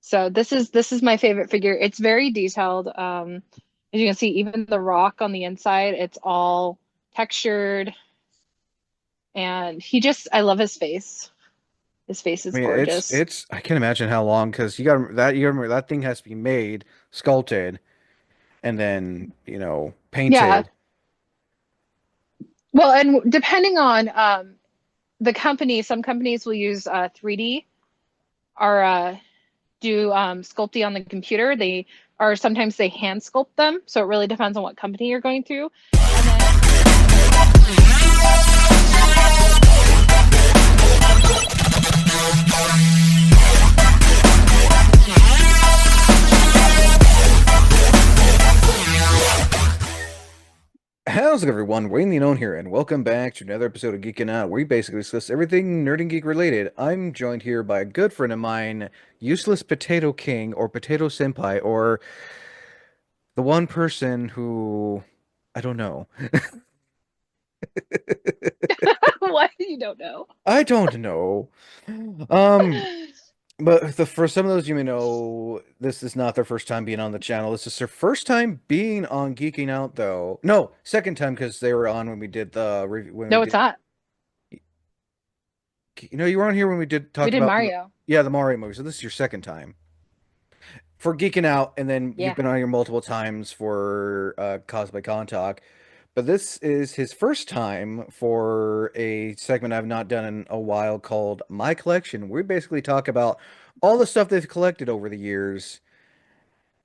So this is my favorite figure. It's very detailed. As you can see, even the rock on the inside, it's all textured. And I love his face. His face I is mean, gorgeous. I can't imagine how long because you got to remember that thing has to be made, sculpted, and then Yeah. painted. Well, and depending on the company, some companies will use 3D or do sculpting on the computer. They or sometimes they hand sculpt them. So it really depends on what company you're going through. And then How's it, everyone? Wayne the Unknown here, and welcome back to another episode of Geekin' Out, where we basically discuss everything nerd and geek related. I'm joined here by a good friend of mine, Useless Potato King, or Potato Senpai, or the one person who I don't know. what you don't know. I don't know. Um, but for some of those you may know, this is not their first time being on the channel. This is their first time being on Geeking Out, though. No, second time because they were on when we did the when we No, it's did. not. You were on here when we did We talk did about Mario. the Mario movie. So this is your second time for Geeking Out, and then you've Yeah. been on here multiple times for Cosplay Con Talk. But this is his first time for a segment I've not done in a while called My Collection. We basically talk about all the stuff they've collected over the years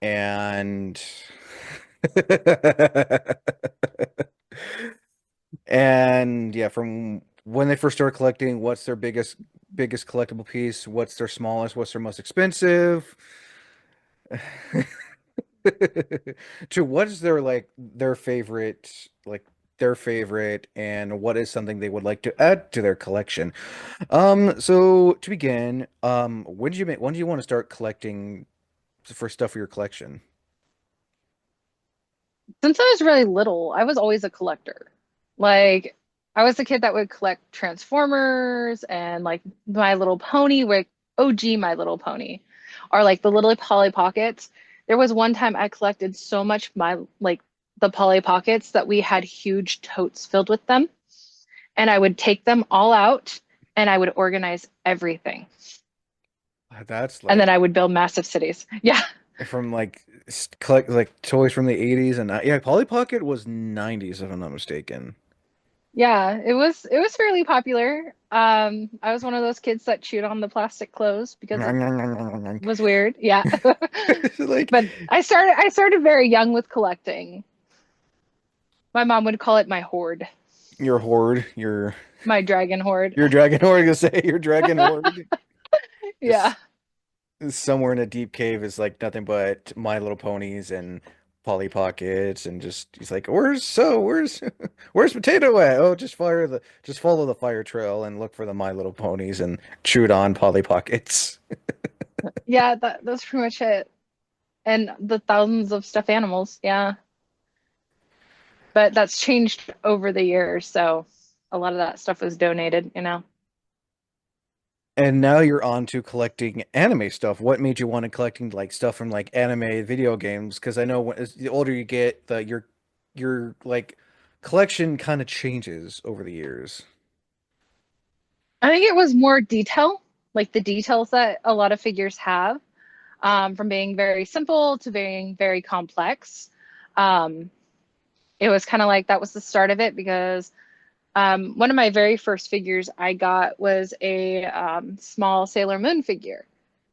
and and yeah, from when they first started collecting, what's their biggest collectible piece, what's their smallest, what's their most expensive, to what is their favorite and what is something they would like to add to their collection. So to begin, when did you want to start collecting for stuff for your collection? Since I was really little, I was always a collector. Like, I was the kid that would collect Transformers and like My Little Pony, with OG My Little Pony, or like the little Polly Pockets. There was one time I collected so much the Polly Pockets that we had huge totes filled with them, and I would take them all out and I would organize everything, That's and then like I would build massive cities. Yeah. from like collect like toys from the 80s and yeah, Polly Pocket was 90s if I'm not mistaken. Yeah, it was fairly popular. I was one of those kids that chewed on the plastic clothes because it was weird. Yeah. Like But I started very young with collecting. My mom would call it my hoard, your horde, my dragon hoard. your dragon horde, gonna say your dragon horde. Yeah. Just somewhere in a deep cave is like nothing but My Little Ponies and Polly Pockets and just he's like, where's where's Potato at? Oh, just follow the fire trail and look for the My Little Ponies and chewed on Polly Pockets. Yeah, that's pretty much it. And the thousands of stuffed animals. Yeah. But that's changed over the years, so a lot of that stuff was donated. And now you're on to collecting anime stuff. What made you want to collecting like stuff from like anime video games? Because I know as the older you get, your like collection kind of changes over the years. I think it was more detail, like the details that a lot of figures have, from being very simple to being very complex. Um, it was kind of like that was the start of it because one of my very first figures I got was a small Sailor Moon figure,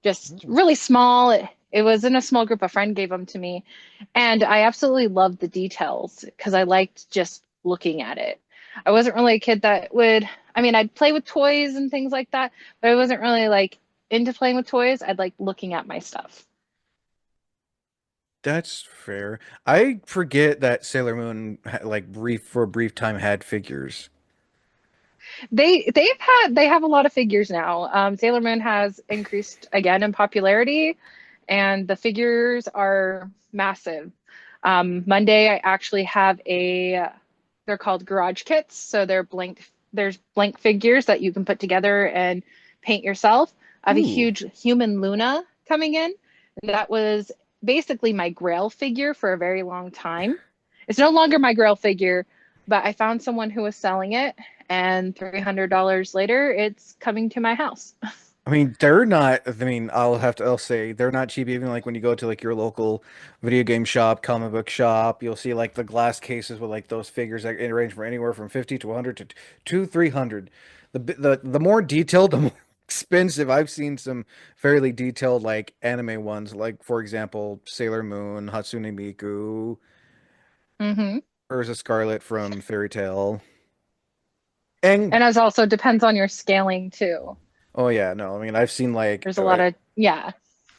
just Mm. really small. It was in a small group. A friend gave them to me, and I absolutely loved the details because I liked just looking at it. I wasn't really a kid that would, I mean, I'd play with toys and things like that, but I wasn't really like into playing with toys. I'd like looking at my stuff. That's fair. I forget that Sailor Moon like brief for a brief time had figures. They have a lot of figures now. Sailor Moon has increased again in popularity, and the figures are massive. Monday, I actually have they're called garage kits. So there's blank figures that you can put together and paint yourself. I have a Ooh. huge human Luna coming in. And that was basically my Grail figure for a very long time. It's no longer my Grail figure, but I found someone who was selling it, and $300 later, it's coming to my house. I mean, they're not, I mean, I'll say they're not cheap. Even like when you go to like your local video game shop, comic book shop, you'll see like the glass cases with like those figures that range from anywhere from 50 to 100 to 300. The more detailed, the more expensive. I've seen some fairly detailed like anime ones, like for example, Sailor Moon, Hatsune Miku, Hmm. Urza Scarlet from Fairy Tail. And And as also depends on your scaling too. oh yeah, no, I mean I've seen like There's a lot of, yeah.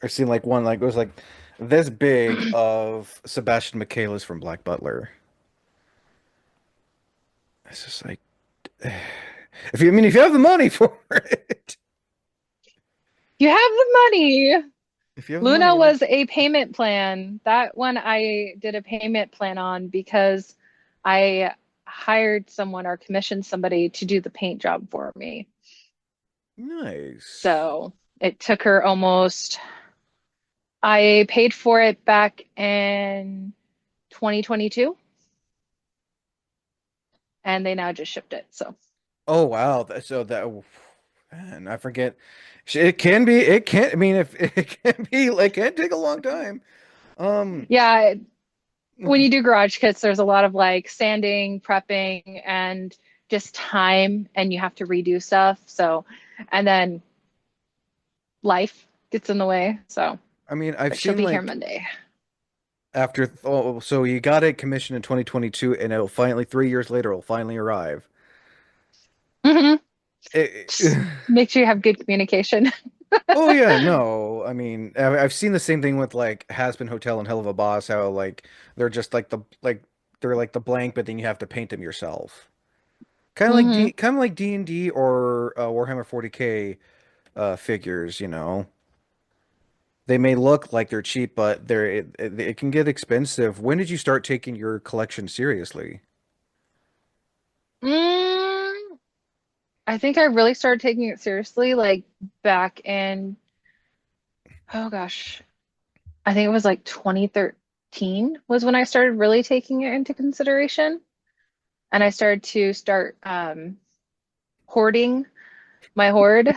I've seen like one like it was like this big of Sebastian Michaelis from Black Butler. It's just like if you I mean if you have the money for it, You have the money. if you have the Luna money, like was a payment plan. That one I did a payment plan on because I hired someone or commissioned somebody to do the paint job for me. nice. So it took her almost, I paid for it back in 2022 and they now just shipped it. So Oh wow, so that man, I forget. It can be. It can. I mean, if it can be, like, it can take a long time. Um, yeah, when you do garage kits, there's a lot of like sanding, prepping, and just time, and you have to redo stuff. So, and then life gets in the way. So, I mean, I've but she'll seen be here like Monday. so you got it commissioned in 2022, and it'll finally 3 years later, it'll finally arrive. Hmm. Just It, make sure you have good communication. oh yeah, no. I mean, I've seen the same thing with like Hazbin Hotel and Hell of a Boss, how like they're just they're like the blank, but then you have to paint them yourself. Hmm. Kind of like D&D or Warhammer 40K figures, you know. They may look like they're cheap, but it can get expensive. When did you start taking your collection seriously? Mm, I think I really started taking it seriously like back in, oh gosh, I think it was like 2013 was when I started really taking it into consideration. And I started to start hoarding my hoard.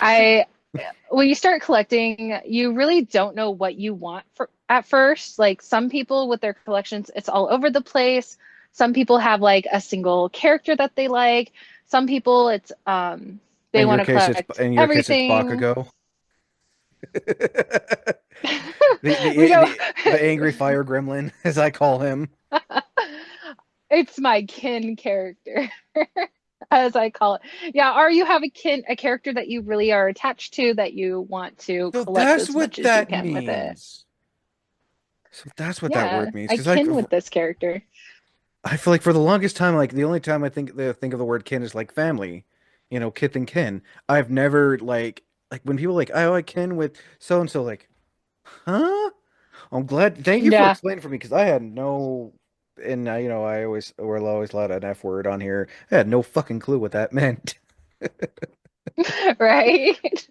I when you start collecting, you really don't know what you want for at first. Like some people with their collections, it's all over the place. Some people have like a single character that they like. Some people it's they want to collect In your case it's everything. Bakugo. The We the don't. the the angry fire gremlin, as I call him. It's my kin character, as I call it. Yeah, or you have a character that you really are attached to that you want to So collect that's as much what as you that can with it. means. So that's what that Yeah, word means. I Because like kin with this character. I feel like for the longest time, like the only time think of the word kin is like family, you know, kith and kin. I've never like when people like oh I kin with so and so like huh? I'm glad. Thank you for Yeah, explaining for me because I had no, and you know we're always allowed an F word on here. I had no fucking clue what that meant. right.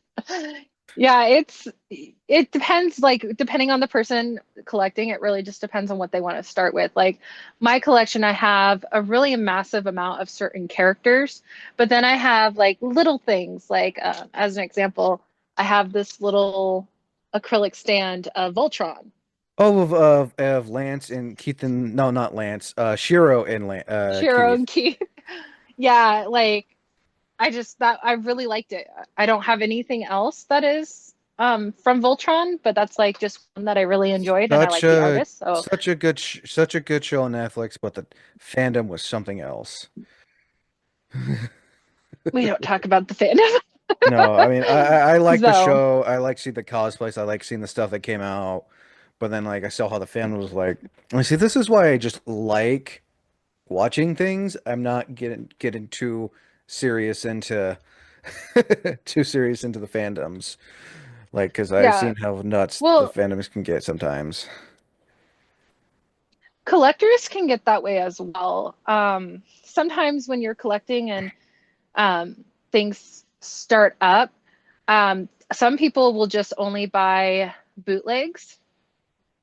Yeah, it depends like depending on the person collecting, it really just depends on what they want to start with. Like my collection, I have a really massive amount of certain characters, but then I have like little things like as an example, I have this little acrylic stand of Voltron. Oh, of Lance and Keith and no, not Lance. Shiro and Shiro Keith. and Keith. Yeah, like I just that I really liked it. I don't have anything else that is from Voltron, but that's like just one that I really enjoyed and I Such like the a artist. So such a good show on Netflix, but the fandom was something else. we don't talk about the fandom. No, I mean I like the So show. I like seeing the cosplays. I like seeing the stuff that came out. But then like I saw how the fandom was like. I see. This is why I just like watching things. I'm not getting too serious into too serious into the fandoms. Like, because I've yeah. seen how nuts the Well, fandoms can get sometimes. collectors can get that way as well. Sometimes when you're collecting and things start up, some people will just only buy bootlegs.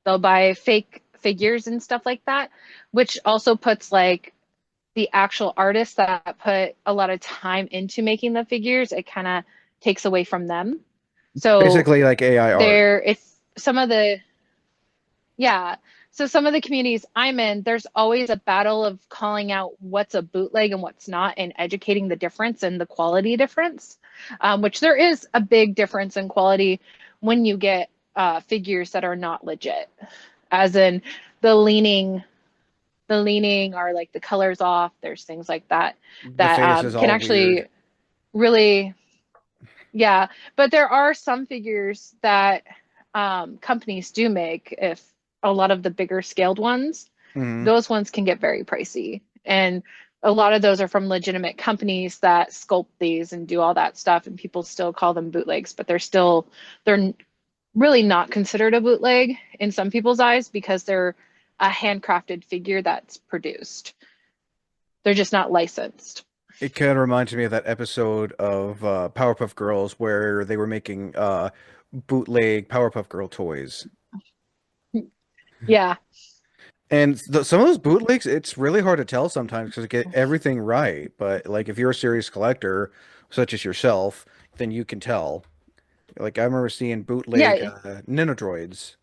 They'll buy fake figures and stuff like that, which also puts like the actual artists that put a lot of time into making the figures, it kind of takes away from them. So Basically like AI art. it's some of the, yeah. So some of the communities I'm in, there's always a battle of calling out what's a bootleg and what's not and educating the difference and the quality difference, which there is a big difference in quality when you get figures that are not legit, as in the leaning, the leaning are like the colors off. There's things like that The that face is can all weird. actually really, yeah. But there are some figures that companies do make. If a lot of the bigger scaled ones, Hmm. those ones can get very pricey. And a lot of those are from legitimate companies that sculpt these and do all that stuff. And people still call them bootlegs, but they're really not considered a bootleg in some people's eyes because they're a handcrafted figure that's produced. They're just not licensed. It kind of reminds me of that episode of Powerpuff Girls where they were making bootleg Powerpuff Girl toys. Yeah. And some of those bootlegs, it's really hard to tell sometimes because they get everything right. But like if you're a serious collector, such as yourself, then you can tell. Like I remember seeing bootleg Yeah. Ninodroids.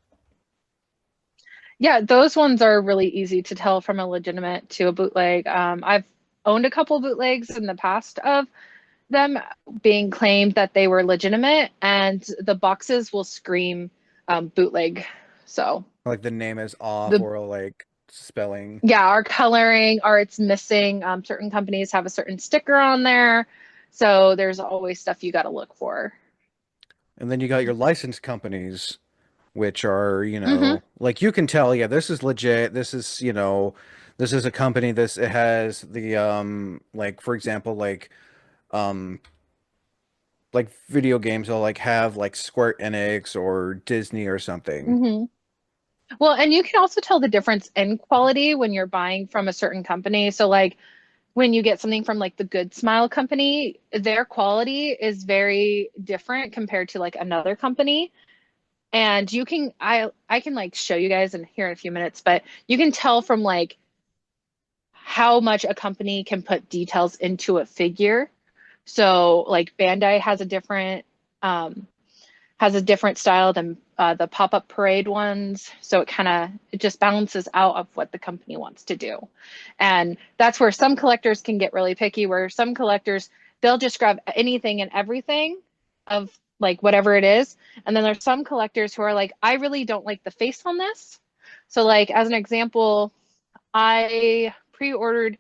Yeah. Those ones are really easy to tell from a legitimate to a bootleg. I've owned a couple bootlegs in the past of them being claimed that they were legitimate, and the boxes will scream bootleg. So Like the name is off the or like spelling. yeah, our coloring or it's missing. Certain companies have a certain sticker on there, so there's always stuff you got to look for. And then you got your licensed companies, which are, Hmm. like you can tell, yeah, this is legit. This is, this is a company. This it has the like for example, um like video games will like have like Square Enix or Disney or something. Hmm. Well, and you can also tell the difference in quality when you're buying from a certain company. So, like when you get something from like the Good Smile company, their quality is very different compared to like another company. And you can, I can like show you guys in here in a few minutes, but you can tell from like how much a company can put details into a figure. So, like Bandai um, has a different style than the pop-up parade ones. So it just balances out of what the company wants to do. And that's where some collectors can get really picky, where some collectors, they'll just grab anything and everything of like whatever it is. And then there's some collectors who are like, I really don't like the face on this. So like as an example, I pre-ordered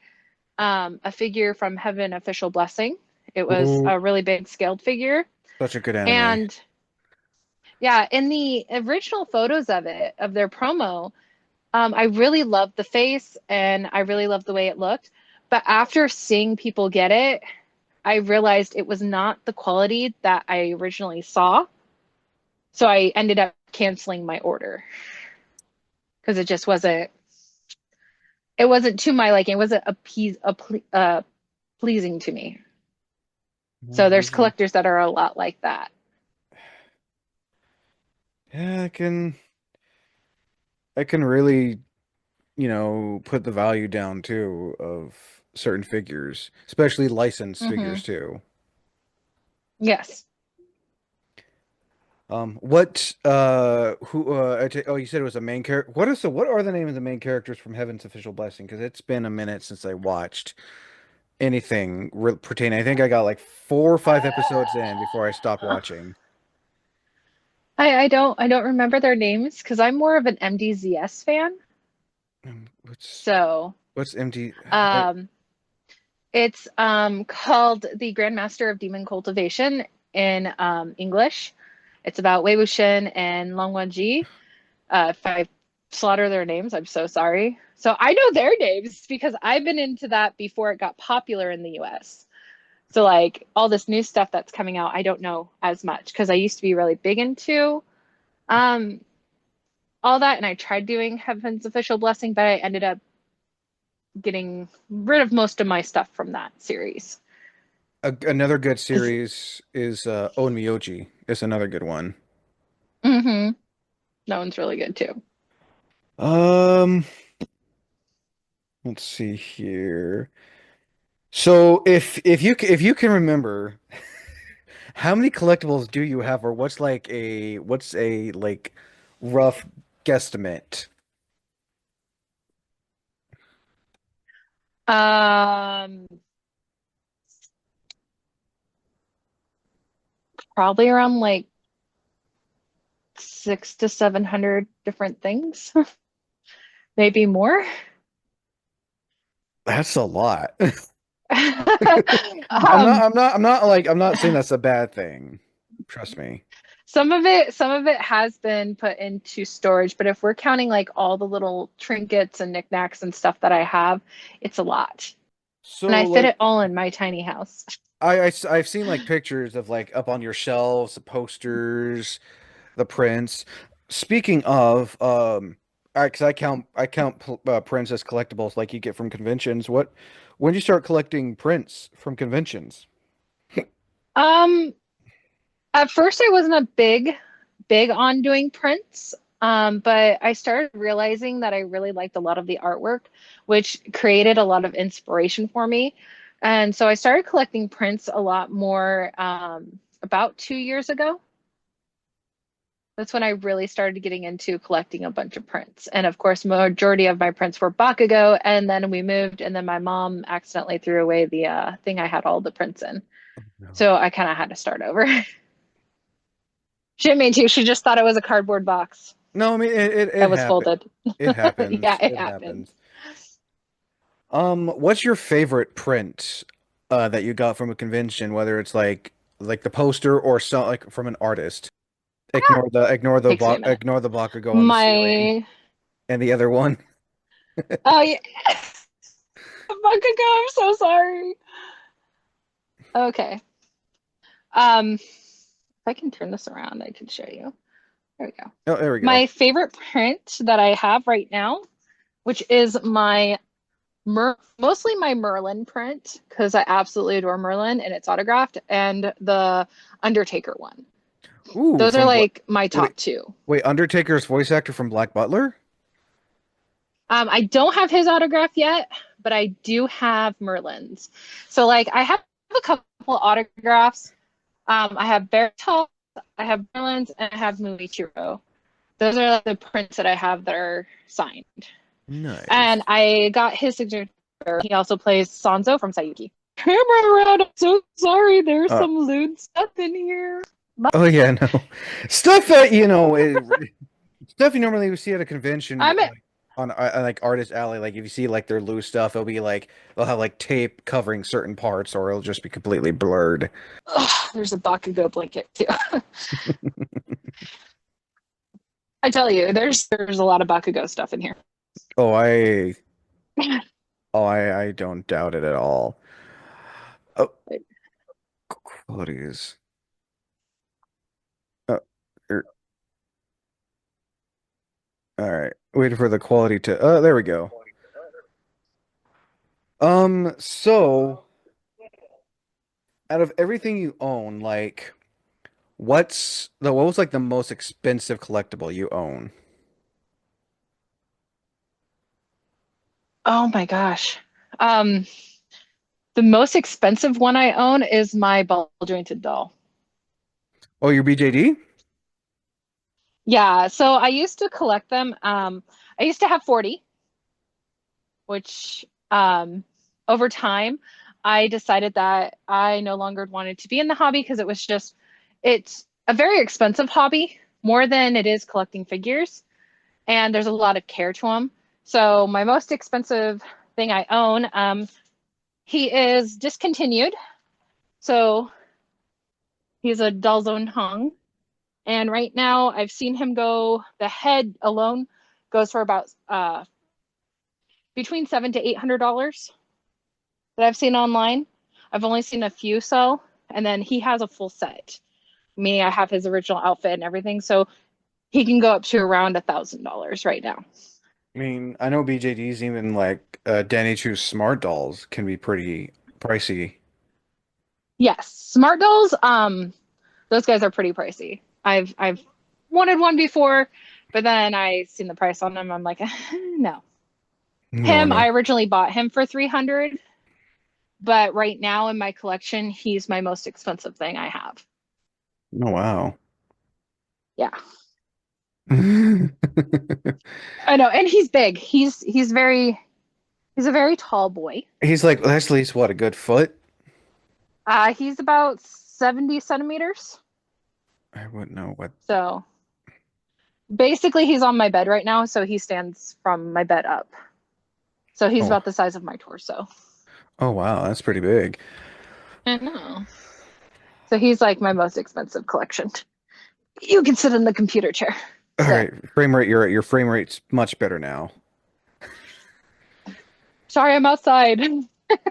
a figure from Heaven Official Blessing. It was Ooh, a really big scaled figure. such a good anime. And yeah, in the original photos of it, of their promo, I really loved the face and I really loved the way it looked. But after seeing people get it, I realized it was not the quality that I originally saw. So I ended up canceling my order because it just wasn't, it wasn't to my liking. It wasn't pleasing to me. Well, So there's collectors that are a lot like that. yeah, I can really, put the value down too of certain figures, especially licensed Hmm. figures too. Yes. What who oh, you said it was a main character. What are the names of the main characters from Heaven's Official Blessing? Because it's been a minute since I watched anything pertaining. I think I got like 4 or 5 episodes in before I stopped watching. I don't remember their names because I'm more of an MDZS fan. What's So MD? um it's called the Grandmaster of Demon Cultivation in English. It's about Wei Wuxian and Long Wenji. If I slaughter their names, I'm so sorry. So I know their names because I've been into that before it got popular in the US. So like all this new stuff that's coming out, I don't know as much because I used to be really big into um all that and I tried doing Heaven's Official Blessing, but I ended up getting rid of most of my stuff from that series. Another good Because series is Onmyoji. is another good one. Mm-hmm. That one's really good too. Um, let's see here. So if you can remember, how many collectibles do you have, or what's a like rough guesstimate? Um, Probably around like 600 to 700 different things, maybe more. That's a lot. Um, I'm not saying that's a bad thing. Trust me. some of it has been put into storage, but if we're counting like all the little trinkets and knickknacks and stuff that I have, it's a lot. And I So fit like it all in my tiny house. I've seen like pictures of like up on your shelves, the posters, the prints. Speaking of, because I count prints as collectibles like you get from conventions. When did you start collecting prints from conventions? Um, at first I wasn't a big on doing prints. But I started realizing that I really liked a lot of the artwork, which created a lot of inspiration for me. And so I started collecting prints a lot more about 2 years ago. That's when I really started getting into collecting a bunch of prints. And of course, majority of my prints were Bakugo, and then we moved, and then my mom accidentally threw away the thing I had all the prints in. No. So I kind of had to start over. She didn't mean to. She just thought it was a cardboard box No, I mean it that was happens. folded. It Yeah, happens. it It happens. happens. What's your favorite print that you got from a convention, whether it's like the poster or some like from an artist? Takes me a minute. Ignore the Bakugo on the ceiling My and the other one. oh yeah, Bakugo. I'm so sorry. Okay. If I can turn this around, I can show you. There we go. Oh, there we go. My favorite print that I have right now, which is my mostly my Merlin print, because I absolutely adore Merlin and it's autographed, and the Undertaker one. Ooh, Those are from like my wait, top two. wait, Undertaker's voice actor from Black Butler? I don't have his autograph yet, but I do have Merlin's. So like I have a couple autographs. I have Bertoldt, I have Merlin's, and I have Muichiro. Those are like the prints that I have that are signed. And Nice. I got his signature. He also plays Sanzo from Sayuki. Camera around. I'm so sorry. There's Uh, some lewd stuff in here. oh yeah, no. Stuff that, stuff you normally would see at a convention I'm like on like Artist Alley, like if you see like their loose stuff, it'll be like they'll have like tape covering certain parts or it'll just be completely blurred. there's a Bakugo blanket too. I tell you, there's a lot of Bakugo stuff in here. Oh, I don't doubt it at all. Oh, qualities. Oh, er, all right. Waiting for the quality to there we go. So out of everything you own, like what was like the most expensive collectible you own? Oh my gosh. Um, the most expensive one I own is my ball jointed doll. Oh, your BJD? Yeah, so I used to collect them. I used to have 40, which over time I decided that I no longer wanted to be in the hobby because it's a very expensive hobby, more than it is collecting figures, and there's a lot of care to them. So my most expensive thing I own, he is discontinued. So he's a Dalzone Hung. And right now I've seen him go, the head alone goes for about between $700 to $800 that I've seen online. I've only seen a few sell, and then he has a full set. Me, I have his original outfit and everything, so he can go up to around $1,000 right now. I mean, I know BJDs, even like Danny Chu's smart dolls can be pretty pricey. Yes, smart dolls. Those guys are pretty pricey. I've wanted one before, but then I seen the price on them. I'm like, no. No, Him, no. I originally bought him for 300, but right now in my collection, he's my most expensive thing I have. Oh, wow. Yeah. I know, and he's big. He's a very tall boy. He's like, that's at least what, a good foot? He's about 70 centimeters. I wouldn't know what. So basically he's on my bed right now, so he stands from my bed up. So he's Oh, about the size of my torso. oh wow, that's pretty big. I know. So he's like my most expensive collection. You can sit in the computer chair. All Sit. right, frame rate, your frame rate's much better now. Sorry, I'm outside.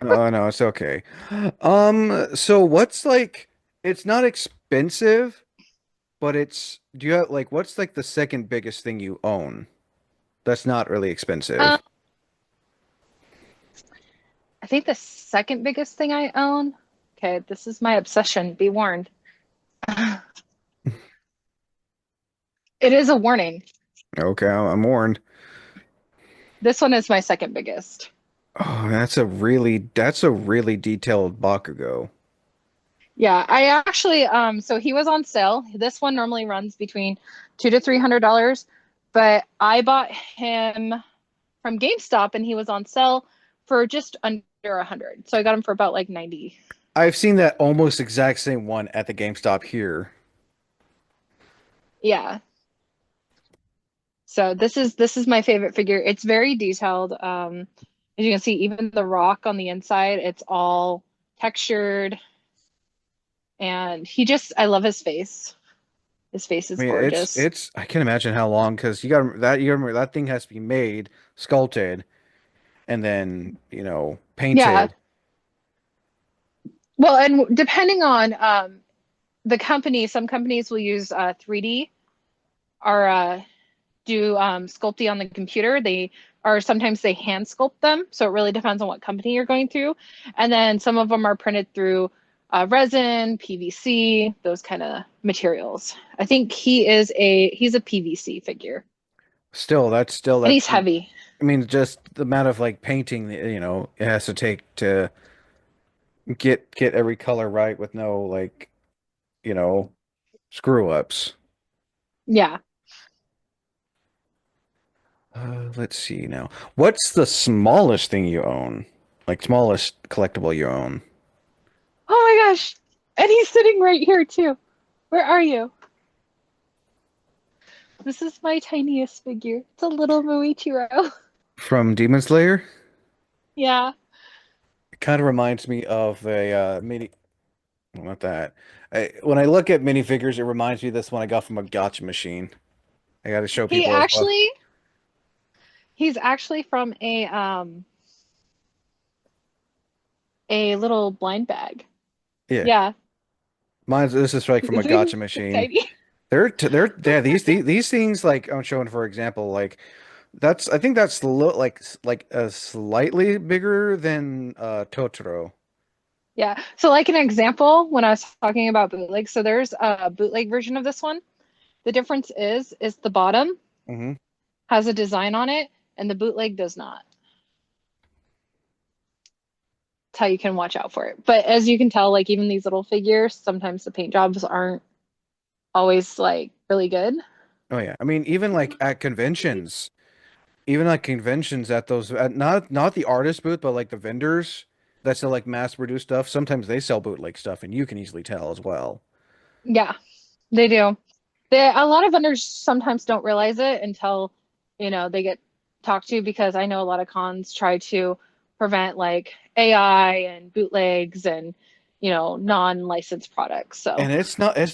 Oh no, it's okay. So what's like, it's not expensive, but do you have like, what's like the second biggest thing you own that's not really Um, expensive? I think the second biggest thing I own, okay, this is my obsession, be warned. It is a warning. Okay, I'm warned. This one is my second biggest. Oh, that's a really detailed Bakugo. Yeah, I actually so he was on sale. This one normally runs between $200 to $300, but I bought him from GameStop and he was on sale for just under 100. So I got him for about like 90. I've seen that almost exact same one at the GameStop here. Yeah. So this is my favorite figure. It's very detailed. As you can see, even the rock on the inside, it's all textured. And I love his face. His face I is mean, it's gorgeous. it's I can't imagine how long because you got to remember that thing has to be made, sculpted, and then Yeah. painted. Well, and depending on the company, some companies will use 3D or do sculpting on the computer. They or sometimes they hand sculpt them. So it really depends on what company you're going through. And then some of them are printed through resin, PVC, those kind of materials. I think he's a PVC figure, Still and that's he's heavy. I mean, just the amount of like painting it has to take to get every color right with no like you know screw ups. Yeah. Let's see now. What's the smallest thing you own? Like smallest collectible you own? Oh my gosh. And he's sitting right here too. Where are you? This is my tiniest figure. It's a little Muichiro. From Demon Slayer? Yeah. It kind of reminds me of a mini. Well, not that. When I look at minifigures, it reminds me of this one I got from a gotcha machine. I got to show He people as well. actually he's actually from a little blind bag. Yeah, Yeah. this is like from a It's gotcha machine. tiny. Yeah, these things like I'm showing for example like I think that's like a slightly bigger than Totoro. Yeah. So like an example, when I was talking about bootleg, so there's a bootleg version of this one. The difference is the bottom Hmm. has a design on it and the bootleg does not. That's how you can watch out for it. But as you can tell, like even these little figures, sometimes the paint jobs aren't always like really good. Oh yeah, I mean even like at conventions, at those not the artist booth, but like the vendors that sell like mass produced stuff. Sometimes they sell bootleg stuff, and you can easily tell as well. Yeah, they do. A lot of vendors sometimes don't realize it until, they get talked to because I know a lot of cons try to prevent like AI and bootlegs and, non-licensed products. So, And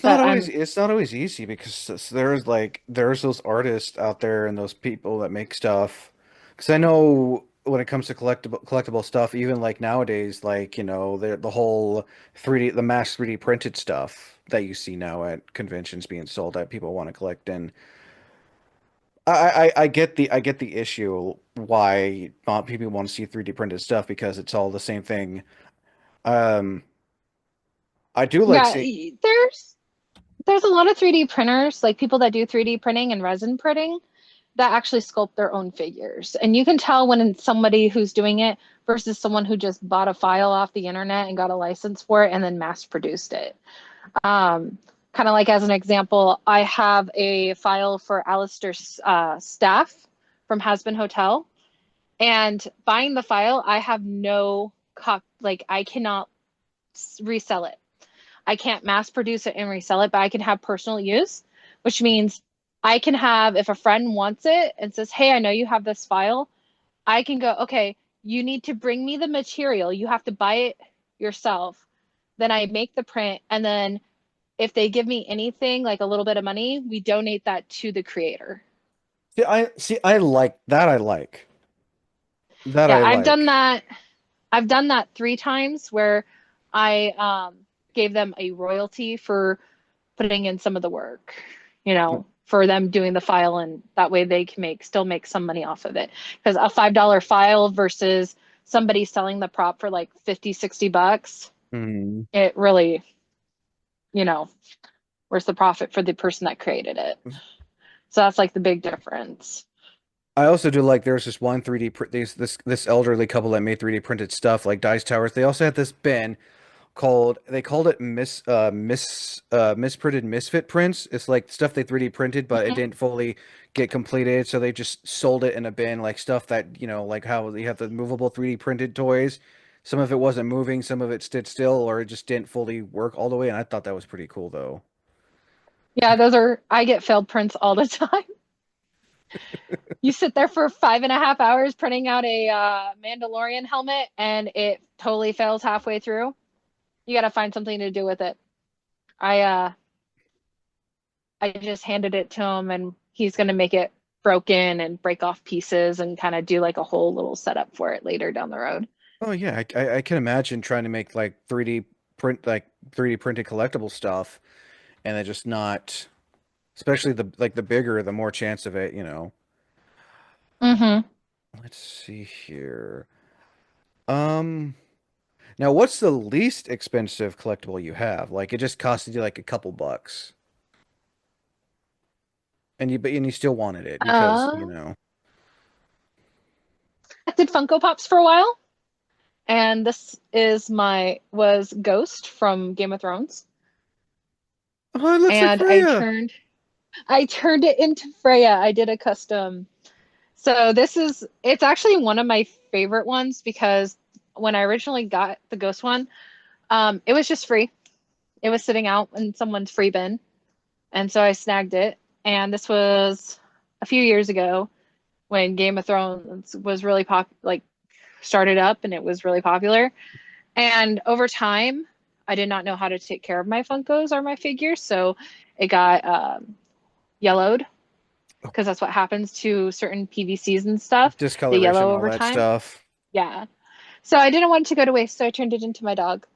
but I'm, it's not always easy because there's those artists out there and those people that make stuff. Because I know when it comes to collectible stuff, even like nowadays, like the whole 3D the mass 3D printed stuff that you see now at conventions being sold that people want to collect. And I get the issue why not people want to see 3D printed stuff because it's all the same thing. Um, I do like yeah, seeing. there's, There's a lot of 3D printers, like people that do 3D printing and resin printing, that actually sculpt their own figures. And you can tell when it's somebody who's doing it versus someone who just bought a file off the internet and got a license for it and then mass produced it. Kind of like as an example, I have a file for Alistair's staff from Hasbin Hotel. And buying the file, I have no like I cannot resell it. I can't mass produce it and resell it, but I can have personal use, which means I can have, if a friend wants it and says, hey, I know you have this file, I can go, okay, you need to bring me the material. You have to buy it yourself. Then I make the print. And then if they give me anything, like a little bit of money, we donate that to the creator. I like that. I like that. Yeah, I like. I've done that 3 times where I gave them a royalty for putting in some of the work, for them doing the file, and that way they can still make some money off of it. Because a $5 file versus somebody selling the prop for like 50, $60, Mm. it really, you know, where's the profit for the person that created it? So that's like the big difference. I also do like there's this one 3D print this elderly couple that made 3D printed stuff like dice towers. They also had this bin called they called it misprinted misfit prints. It's like stuff they 3D printed but it Mhm. didn't fully get completed, so they just sold it in a bin like stuff that, like how you have the movable 3D printed toys. Some of it wasn't moving, some of it stood still, or it just didn't fully work all the way, and I thought that was pretty cool though. Yeah, I get failed prints all the time. You sit there for 5.5 hours printing out a Mandalorian helmet and it totally fails halfway through. You got to find something to do with it. I uh I just handed it to him and he's going to make it broken and break off pieces and kind of do like a whole little setup for it later down the road. Oh yeah, I can imagine trying to make like 3D printed collectible stuff, and it just not, especially the bigger, the more chance of it. Mm-hmm. Let's see here. Um, Now what's the least expensive collectible you have? Like it just costed you like a couple bucks, and you still wanted it because, Uh, I did Funko Pops for a while, and this is my was Ghost from Game of Thrones, oh, it looks like and Freya. I turned it into Freya. I did a custom. So it's actually one of my favorite ones because when I originally got the Ghost one, it was just free. It was sitting out in someone's free bin. And so I snagged it. And this was a few years ago when Game of Thrones was really like started up and it was really popular. And over time, I did not know how to take care of my Funkos or my figures. So it got yellowed because that's what happens to certain PVCs and stuff. They Discoloration, yellow all over that time. stuff. Yeah. So I didn't want it to go to waste. So I turned it into my dog,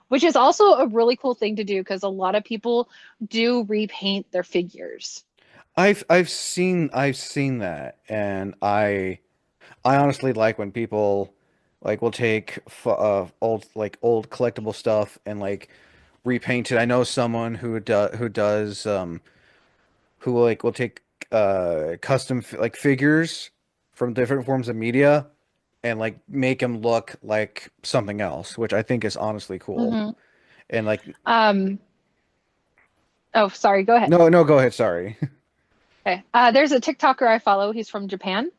which is also a really cool thing to do because a lot of people do repaint their figures. I've seen that, and I honestly like when people like will take old collectible stuff and like repaint it. I know someone who like will take custom like figures from different forms of media and like make them look like something else, which I think is honestly cool. Hmm. And like Um, oh, sorry, go ahead. no, no, go ahead, sorry. Okay. There's a TikToker I follow. He's from Japan,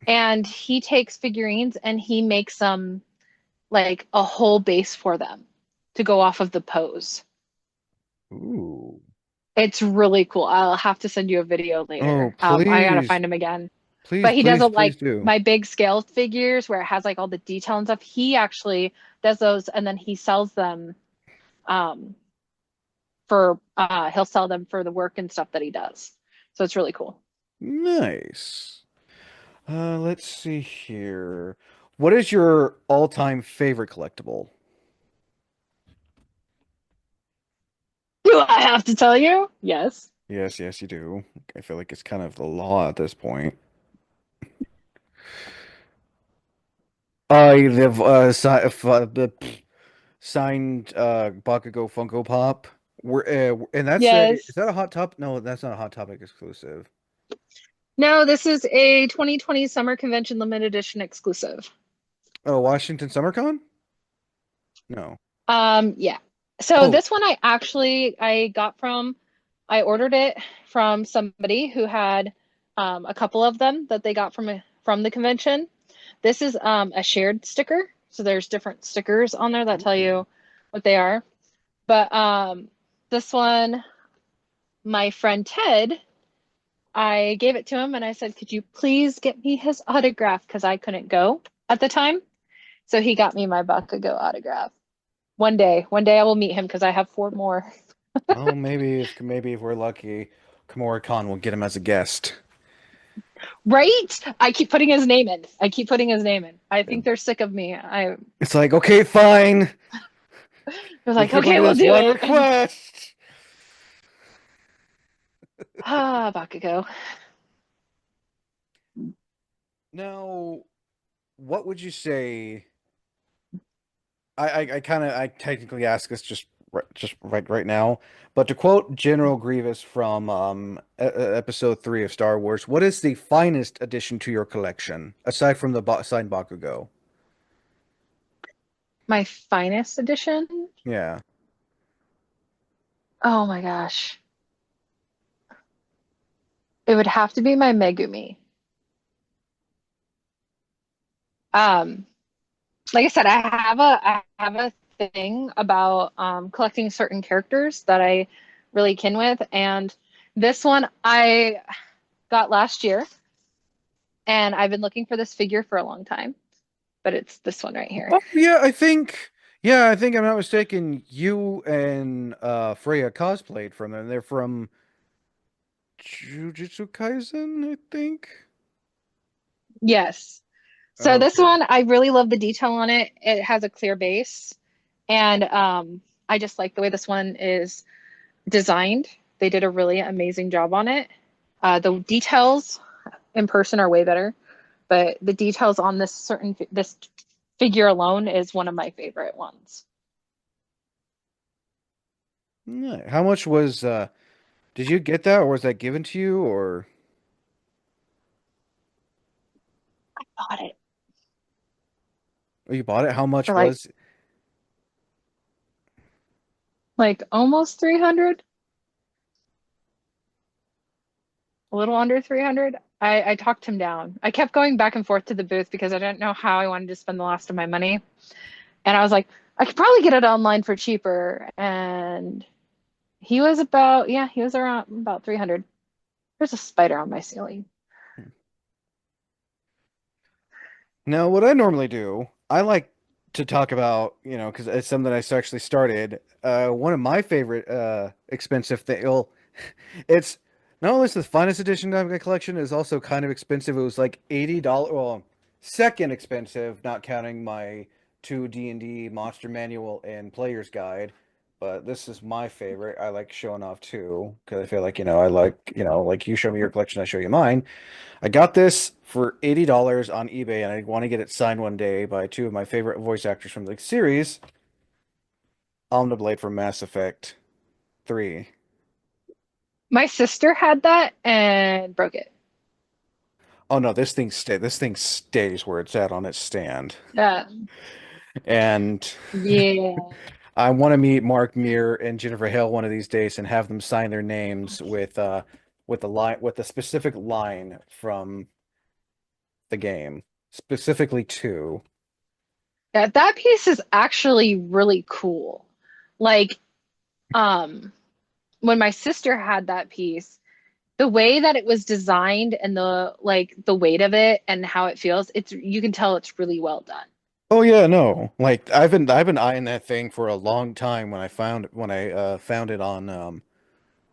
and he takes figurines and he makes them like a whole base for them to go off of the pose. Ooh. It's really cool. I'll have to send you a video Oh, later. I gotta please. find him again. Please, But he does please, it please like do. my big scale figures where it has like all the detail and stuff. He actually does those and then he sells them um he'll sell them for the work and stuff that he does. So it's really cool. Nice. Let's see here. What is your all-time favorite collectible? Do I have to tell you? Yes. Yes, yes, you do. I feel like it's kind of the law at this point. The signed Bakugo Funko Pop. And that's a is Yes. that a Hot Topic? No, that's not a Hot Topic exclusive. No, this is a 2020 Summer Convention limited edition exclusive. Oh, Washington SummerCon? No. Yeah. So Oh, this one I got from I ordered it from somebody who had a couple of them that they got from the convention. This is a shared sticker. So there's different stickers on there that tell ooh. you what they are. But this one, my friend Ted, I gave it to him and I said, "Could you please get me his autograph?" Because I couldn't go at the time. So he got me my Bakugo autograph. One day I will meet him because I have four more. Well, maybe if we're lucky, Kimura Khan will get him as a guest. Right? I keep putting his name in. I keep putting his name in. I think they're sick of me. It's like, okay, fine. they're We like, can okay, only do we'll this do one it. request. Ah, Bakugo. Now, what would you say? I technically ask this just right now, but to quote General Grievous from episode 3 of Star Wars, what is the finest addition to your collection aside from the signed Bakugo? My finest edition? Yeah. Oh my gosh. It would have to be my Megumi. Um, like I said, I have a thing about collecting certain characters that I really kin with, and this one I got last year, and I've been looking for this figure for a long time, but it's this one right here. Oh I think I'm not mistaken. You and Freya cosplayed from them. They're from Jujutsu Kaisen, I think. Yes. So this Okay. one, I really love the detail on it. It has a clear base, and I just like the way this one is designed. They did a really amazing job on it. The details in person are way better, but the details on this figure alone is one of my favorite ones. How much was did you get that or was that given to you or Bought it oh, you bought it? How much for was like almost 300, a little under 300. I talked him down. I kept going back and forth to the booth because I didn't know how I wanted to spend the last of my money. And I was like, I could probably get it online for cheaper. And he was around about 300. There's a spider on my ceiling. Now, what I normally do, I like to talk about, because it's something I actually started. One of my favorite expensive thing. Well, it's not only is the finest edition of my collection is also kind of expensive. It was like $80. Well, second expensive, not counting my two D&D Monster Manual and Player's Guide. But this is my favorite. I like showing off too, because I feel like, I like, like you show me your collection, I show you mine. I got this for $80 on eBay, and I want to get it signed one day by two of my favorite voice actors from the series, Omniblade from Mass Effect 3. My sister had that and broke it. Oh no, this thing stays where it's at on its stand. Yeah. And Yeah. I want to meet Mark Muir and Jennifer Hale one of these days and have them sign their names with a specific line from the game, specifically two. Yeah, that piece is actually really cool. Like, um, when my sister had that piece, the way that it was designed and the weight of it and how it feels, it's you can tell it's really well done. Oh yeah, no. Like I've been eyeing that thing for a long time when I found it on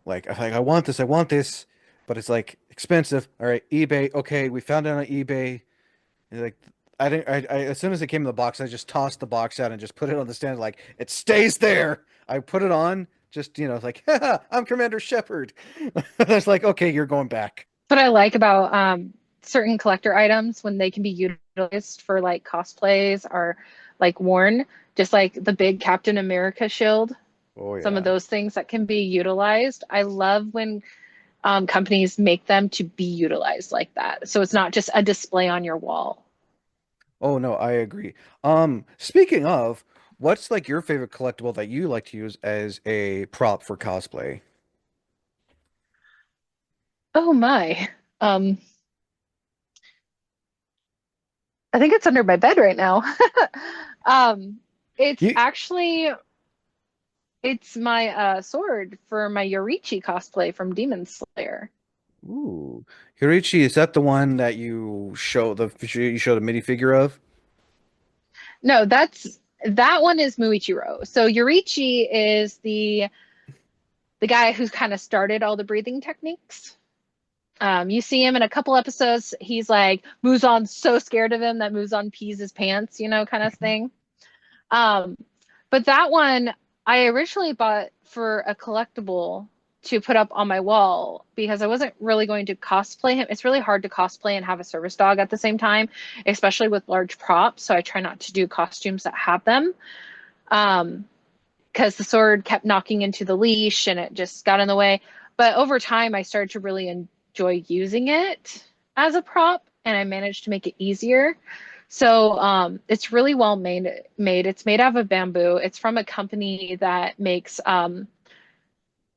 like I want this, I want this, but it's like expensive. All right, eBay. Okay, we found it on eBay. And, like I didn't I as soon as it came in the box, I just tossed the box out and just put it on the stand like it stays there. I put it on just, it's like, haha, I'm Commander Shepard. It's like, okay, you're going back. What I like about certain collector items when they can be utilized for like cosplays or like worn, just like the big Captain America shield. Oh some of yeah. those things that can be utilized. I love when companies make them to be utilized like that. So it's not just a display on your wall. Oh no, I agree. Speaking of, what's like your favorite collectible that you like to use as a prop for cosplay? Oh my. Um, I think it's under my bed right now. Um, it's You, actually it's my sword for my Yorichi cosplay from Demon Slayer. ooh, Hirichi, is that the one that you show the minifigure of? No, that one is Muichiro. So Yorichi is the guy who's kind of started all the breathing techniques. You see him in a couple episodes. He's like Muzan's so scared of him that Muzan pees his pants, kind of thing. Um, but that one I originally bought for a collectible to put up on my wall because I wasn't really going to cosplay him. It's really hard to cosplay and have a service dog at the same time, especially with large props. So I try not to do costumes that have them. Um, because the sword kept knocking into the leash and it just got in the way. But over time, I started to really enjoy using it as a prop, and I managed to make it easier. So it's really well made. It's made out of bamboo. It's from a company that makes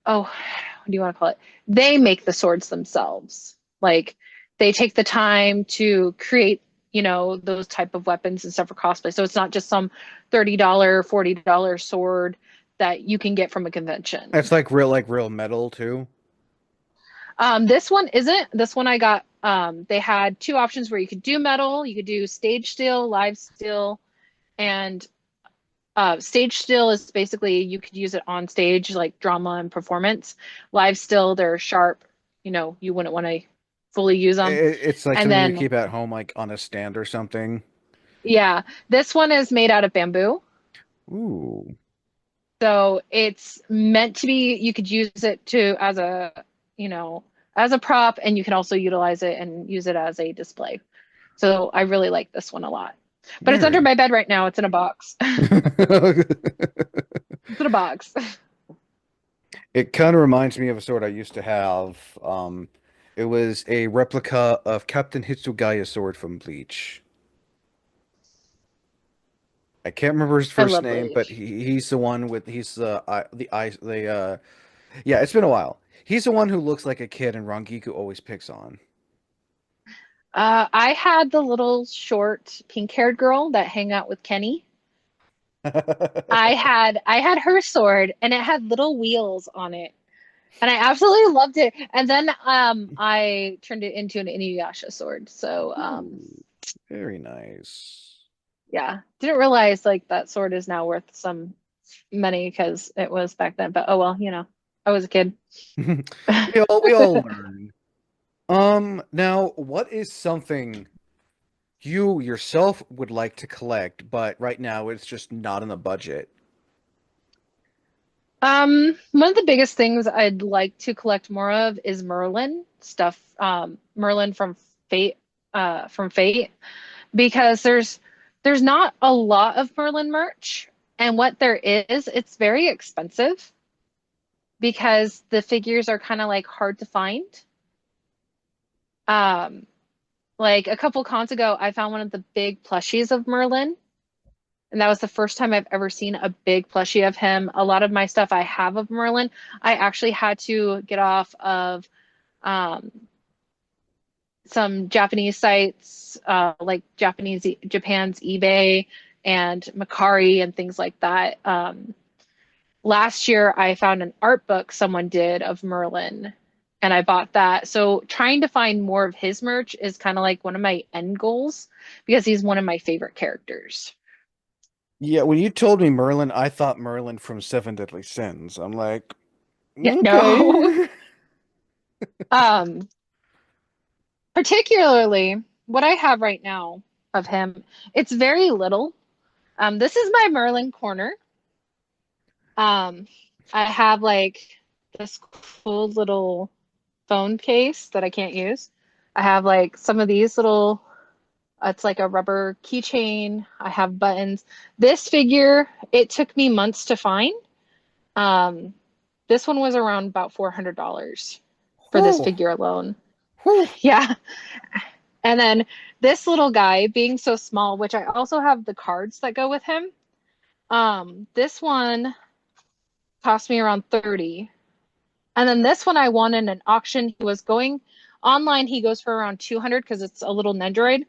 oh, what do you want to call it? They make the swords themselves. Like they take the time to create, those type of weapons and stuff for cosplay. So it's not just some $30, $40 sword that you can get from a It's convention. like real metal too. This one isn't. This one I got, they had two options where you could do metal, you could do stage steel, live steel, and stage still is basically you could use it on stage like drama and performance. Live still, they're sharp, you wouldn't want to fully use them. It's like And something you then, keep at home, like on a stand or something. yeah, this one is made out of bamboo. Ooh. So it's meant to be, you could use it to you know, as a prop, and you can also utilize it and use it as a display. So I really like this one a lot. But it's under Very. my bed right now. It's in a box. It's in a box. It kind of reminds me of a sword I used to have. It was a replica of Captain Hitsugaya's sword from Bleach. I can't remember his I first love name, but bleach. he's the one with he's the eyes yeah, it's been a while. He's the one who looks like a kid and Rangiku always picks on. I had the little short pink-haired girl that hang out with Kenny. I had her sword and it had little wheels on it. And I absolutely loved it. And then I turned it into an Inuyasha sword. So Ooh, very nice. yeah. Didn't realize like that sword is now worth some money because it was back then. But oh well, I was a kid. We all learn. Now what is something you yourself would like to collect, but right now it's just not in the budget? One of the biggest things I'd like to collect more of is Merlin stuff. Merlin from Fate, because there's not a lot of Merlin merch, and what there is, it's very expensive because the figures are kind of like hard to find. Um, like a couple cons ago, I found one of the big plushies of Merlin. And that was the first time I've ever seen a big plushie of him. A lot of my stuff I have of Merlin, I actually had to get off of um, some Japanese sites, like Japan's eBay and Macari and things like that. Last year, I found an art book someone did of Merlin, and I bought that. So trying to find more of his merch is kind of like one of my end goals because he's one of my favorite characters. Yeah, when you told me Merlin, I thought Merlin from Seven Deadly Sins. I'm like, Yeah, no. okay. Um, Particularly what I have right now of him, it's very little. This is my Merlin corner. Um, I have like this cool little phone case that I can't use. I have like some of these little, it's like a rubber keychain. I have buttons. This figure, it took me months to find. Um, this one was around about $400 for this Whew, figure alone. whew. Yeah. And then this little guy being so small, which I also have the cards that go with him. This one cost me around 30. And then this one I won in an auction. He was going online, he goes for around 200 because it's a little Nendoroid.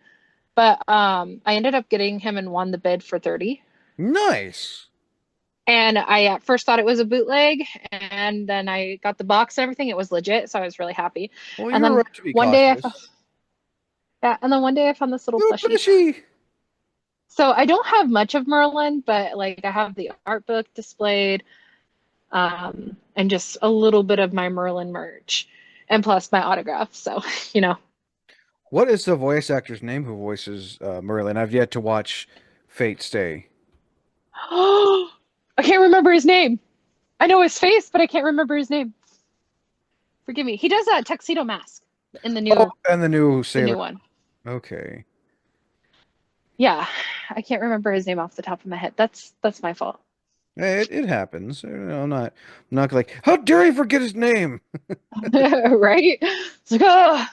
But I ended up getting him and won the bid for 30. Nice. And I at first thought it was a bootleg, and then I got the box and everything. It was legit, so I was really happy. Well, And you were then right to be one day I found, cautious. yeah, and then one day I found this little Ooh, plushie. pushy. So I don't have much of Merlin, but like I have the art book displayed, and just a little bit of my Merlin merch, and plus my autograph. So, you know. What is the voice actor's name who voices Merlin? I've yet to watch Fate Stay. I can't remember his name. I know his face, but I can't remember his name. Forgive me. He does that tuxedo mask in Oh, and the new the Sailor. new one. Okay. Yeah, I can't remember his name off the top of my head. That's my fault. It happens. I'm not like, how dare you forget his name? Right? It's like, oh,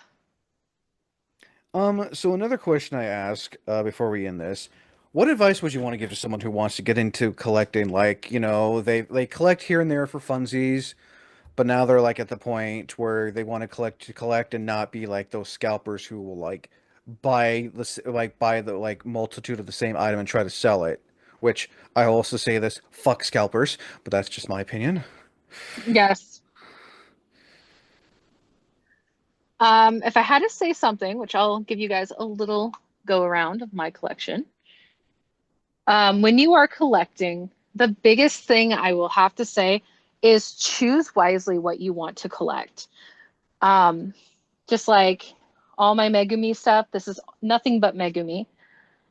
So another question I ask before we end this, what advice would you want to give to someone who wants to get into collecting? Like, they collect here and there for funsies, but now they're like at the point where they want to collect and not be like those scalpers who will like buy the like multitude of the same item and try to sell it. Which I also say this, fuck scalpers, but that's just my opinion. yes. If I had to say something, which I'll give you guys a little go around of my collection. When you are collecting, the biggest thing I will have to say is choose wisely what you want to collect. Um, just like all my Megumi stuff, this is nothing but Megumi,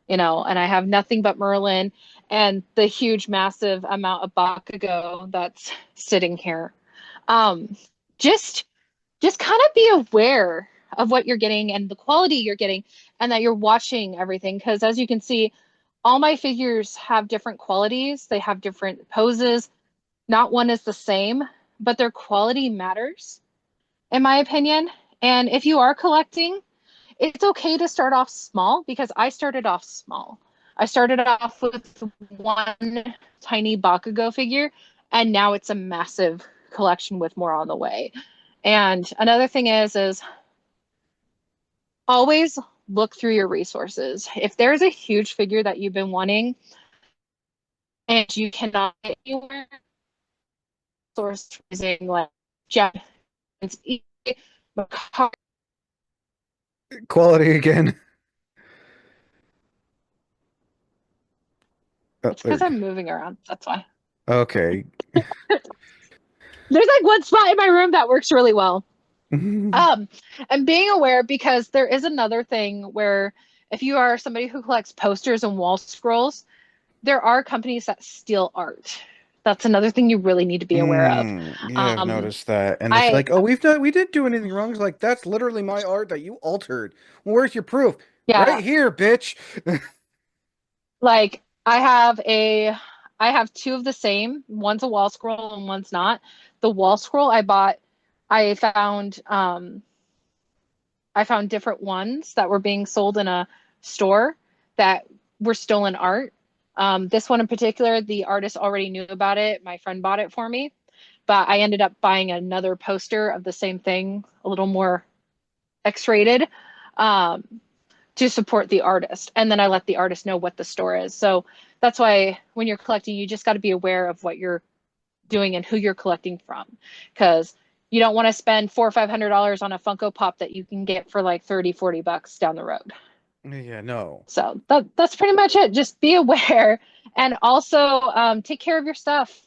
and I have nothing but Merlin and the huge, massive amount of Bakugo that's sitting here. Um, just just kind of be aware of what you're getting and the quality you're getting, and that you're watching everything. Because as you can see, all my figures have different qualities, they have different poses. Not one is the same, but their quality matters, in my opinion. And if you are collecting, it's okay to start off small because I started off small. I started off with one tiny Bakugo figure, and now it's a massive collection with more on the way. And another thing is always look through your resources. If there's a huge figure that you've been wanting and you cannot get anywhere, source using like Japanese, Quality again. Oh, it's there because we go. I'm moving around. That's why. Okay. There's like one spot in my room that works really well. Um, and being aware because there is another thing where if you are somebody who collects posters and wall scrolls, there are companies that steal art. That's another thing you really need to be aware of. Yeah, I've Um, noticed that. And it's I, like, oh, we didn't do anything wrong. It's like, that's literally my art that you altered. Well, where's your proof? Right yeah, here, bitch. like I have two of the same. One's a wall scroll and one's not. The wall scroll I bought, I found I found different ones that were being sold in a store that were stolen art. This one in particular, the artist already knew about it. My friend bought it for me, but I ended up buying another poster of the same thing, a little more X-rated, um, to support the artist. And then I let the artist know what the store is. So that's why when you're collecting, you just got to be aware of what you're doing and who you're collecting from, because you don't want to spend $400 or $500 on a Funko Pop that you can get for like 30, $40 down the road. Yeah, no. So that's pretty much it. Just be aware, and also take care of your stuff.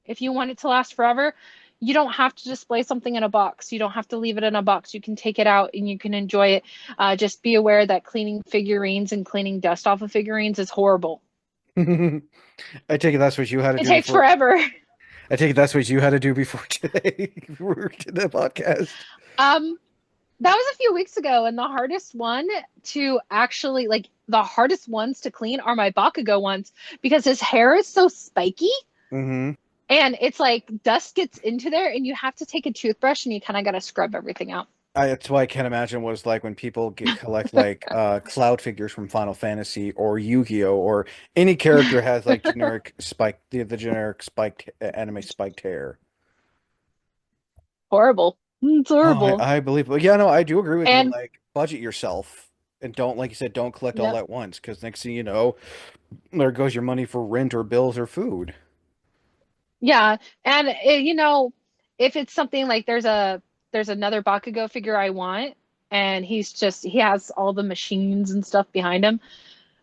If you want it to last forever, you don't have to display something in a box. You don't have to leave it in a box. You can take it out and you can enjoy it. Just be aware that cleaning figurines and cleaning dust off of figurines is horrible. I take it that's what you had to It do takes before. forever. I take it that's what you had to do before today. We were to the podcast. Um, that was a few weeks ago, and the hardest one to actually like the hardest ones to clean are my Bakugo ones because his hair is so spiky Mm-hmm. And it's like dust gets into there and you have to take a toothbrush and you kind of got to scrub everything out. That's why I can't imagine what it's like when people collect like cloud figures from Final Fantasy or Yu-Gi-Oh! Or any character has like generic spike the generic spiked anime spiked hair. Horrible. It's Oh, horrible. I believe, but yeah, no, I do agree with you. And Like, budget yourself and don't, like you said, don't collect all yep. at once because next thing you know, there goes your money for rent or bills or food. Yeah, and if it's something like there's another Bakugo figure I want, and he has all the machines and stuff behind him,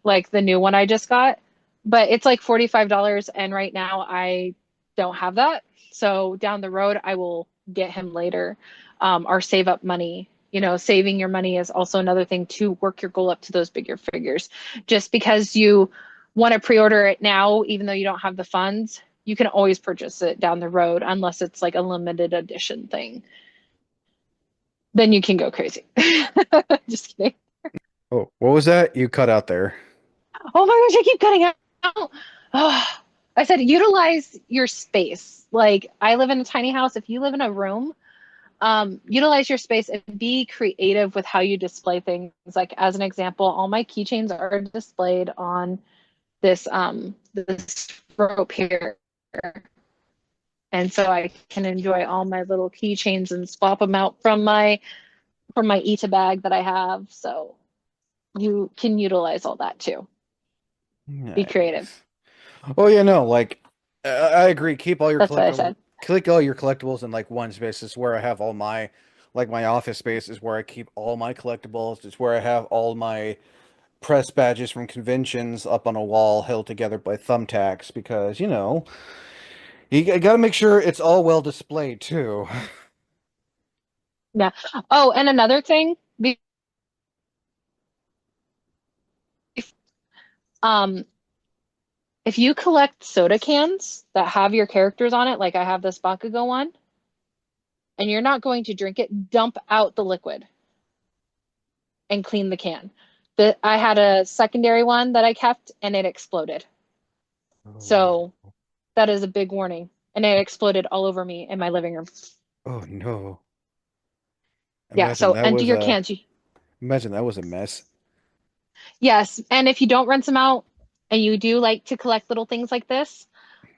like the new one I just got, but it's like $45, and right now I don't have that. So down the road, I will get him later, or save up money. Saving your money is also another thing to work your goal up to those bigger figures. Just because you want to pre-order it now, even though you don't have the funds, you can always purchase it down the road, unless it's like a limited edition thing. Then you can go crazy. Just kidding. Oh, what was that? You cut out there. Oh my gosh, I keep cutting out. Oh, I said utilize your space. Like I live in a tiny house. If you live in a room, utilize your space and be creative with how you display things. Like as an example, all my keychains are displayed on this rope here. And so I can enjoy all my little keychains and swap them out from my Ita bag that I have. So you can utilize all that too. Be creative. Nice. Oh yeah, no, like I agree. Keep all your That's what I collectibles, said. click all your collectibles in like one space. This is where I have all my, like my office space is where I keep all my collectibles. It's where I have all my press badges from conventions up on a wall held together by thumbtacks because, you got to make sure it's all well displayed too. Yeah. Oh, and another thing, um, if you collect soda cans that have your characters on it, like I have this Bakugo one, and you're not going to drink it, dump out the liquid and clean the can. I had a secondary one that I kept and it exploded. Oh, So that is a big warning. And it exploded all over me in my living room. oh no. Yeah, Imagine so that empty was your a cans. imagine that was a mess. Yes, and if you don't rinse them out, and you do like to collect little things like this,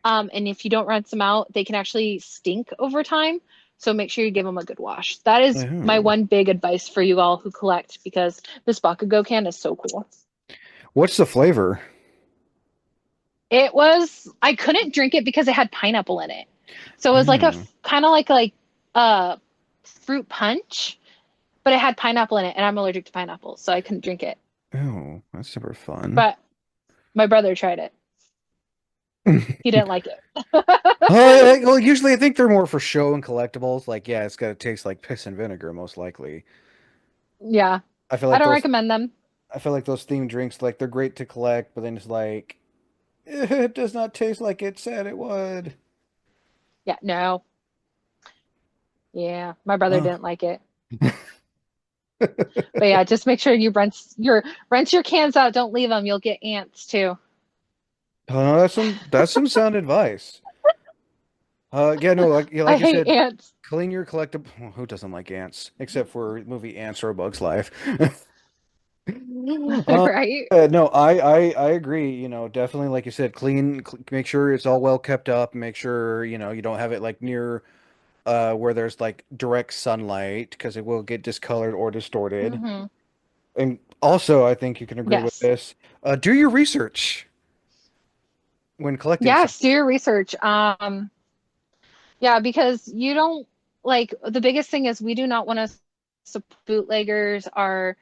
and if you don't rinse them out, they can actually stink over time. So make sure you give them a good wash. That is my Oh. one big advice for you all who collect, because this Bakugo can is so cool. What's the flavor? I couldn't drink it because it had pineapple in it. So it was like a Oh, kind of like a fruit punch, but it had pineapple in it, and I'm allergic to pineapple, so I couldn't drink it. oh, that's super fun. But my brother tried it. He didn't like it. Well, usually I think they're more for show and collectibles. Like, yeah, it's gotta taste like piss and vinegar, most likely. Yeah, I feel I like don't those recommend them. I feel like those themed drinks, like they're great to collect, but then it's like it does not taste like it said it would. Yeah, no. Yeah, my brother Uh, didn't like it. But yeah, just make sure you rinse your cans out. Don't leave them. You'll get ants too. oh, that's some sound advice. Yeah, no, I like you hate said, ants. clean your collectible. Well, who doesn't like ants? Except for movie Ants or A Bug's Life. Uh, Right? no, I agree. Definitely, like you said, make sure it's all well kept up. Make sure, you don't have it like near where there's like direct sunlight because it will get discolored or distorted. Hmm. And also, I think you can agree with Yes. this. Do your research when collecting Yes, do something. your research. Yeah, because you don't like the biggest thing is we do not want to bootleggers are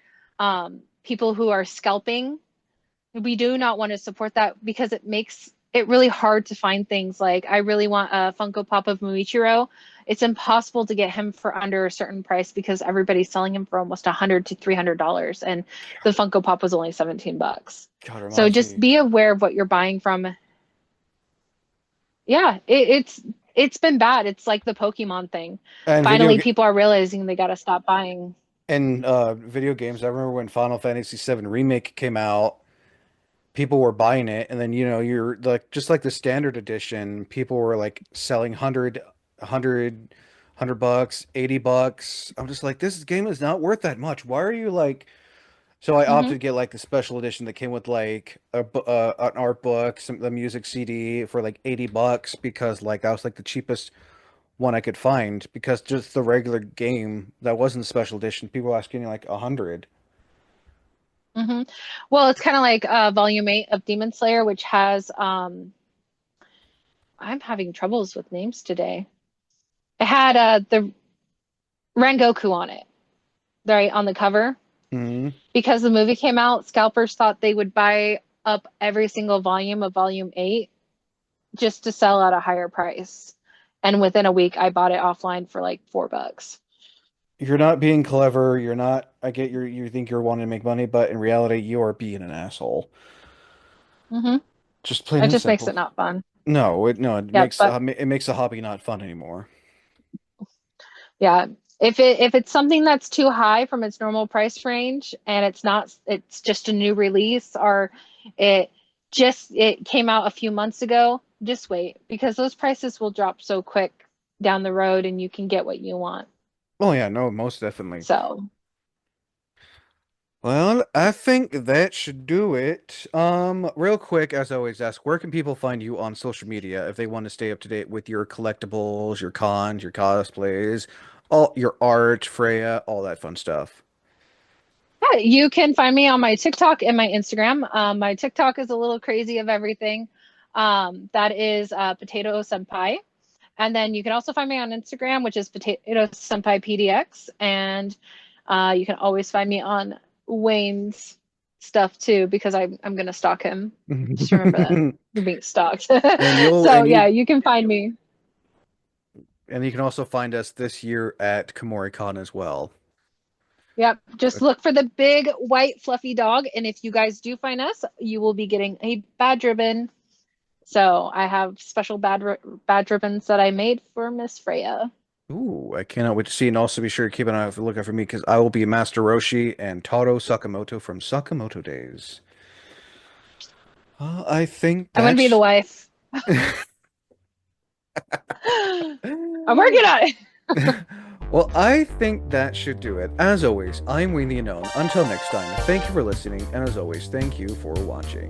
people who are scalping. We do not want to support that because it makes it really hard to find things. Like I really want a Funko Pop of Muichiro. It's impossible to get him for under a certain price because everybody's selling him for almost $100 to $300, and the Funko Pop was only 17 bucks. God, So reminds just me. be aware of what you're buying from. Yeah, it's been bad. It's like the Pokemon thing. And Finally, people are realizing they got to stop buying. video games. I remember when Final Fantasy VII Remake came out. people were buying it, and then you're like just like the standard edition, people were like selling 100 bucks, $80. I'm just like, this game is not worth that much. Why are you like? So I opted Hmm. to get like the special edition that came with like an art book, the music CD for like $80 because like that was like the cheapest one I could find because just the regular game that wasn't special edition, people were asking like 100. Hmm. Well, it's kind of like Volume 8 of Demon Slayer, which has I'm having troubles with names today. It had the Rengoku on it, right on the cover. Hmm. Because the movie came out, scalpers thought they would buy up every single volume of Volume 8 just to sell at a higher price. And within a week, I bought it offline for like $4. You're not being clever. You're not. I get you think you're wanting to make money, but in reality, you are being an asshole. Hmm. Just plain It and just makes simple. it not fun. No, Yeah, but it makes the hobby not fun anymore. yeah, if it's something that's too high from its normal price range and it's just a new release or it it came out a few months ago, just wait because those prices will drop so quick down the road and you can get what you want. Oh yeah, no, most definitely. So, Well, I think that should do it. Real quick, as I always ask, where can people find you on social media if they want to stay up to date with your collectibles, your cons, your cosplays, all your art, Freya, all that fun stuff? yeah, you can find me on my TikTok and my Instagram. My TikTok is a little crazy of everything. That is Potato Senpai. And then you can also find me on Instagram, which is Potato Senpai PDX. And you can always find me on Wayne's stuff too, because I'm gonna stalk him. Just remember that. You're being stalked. And you'll So yeah, you can find me. and you can also find us this year at KomoriCon as well. Yep. Just look for the big white fluffy dog. And if you guys do find us, you will be getting a badge ribbon. So I have special badge ribbons that I made for Miss Freya. Ooh, I cannot wait to see. And also be sure to keep an eye out for lookout for me because I will be Master Roshi and Taro Sakamoto from Sakamoto Days. I think I'm gonna be the that's wife. I'm working on it. well, I think that should do it. As always, I'm Wayne the Unknown. Until next time, thank you for listening, and as always, thank you for watching.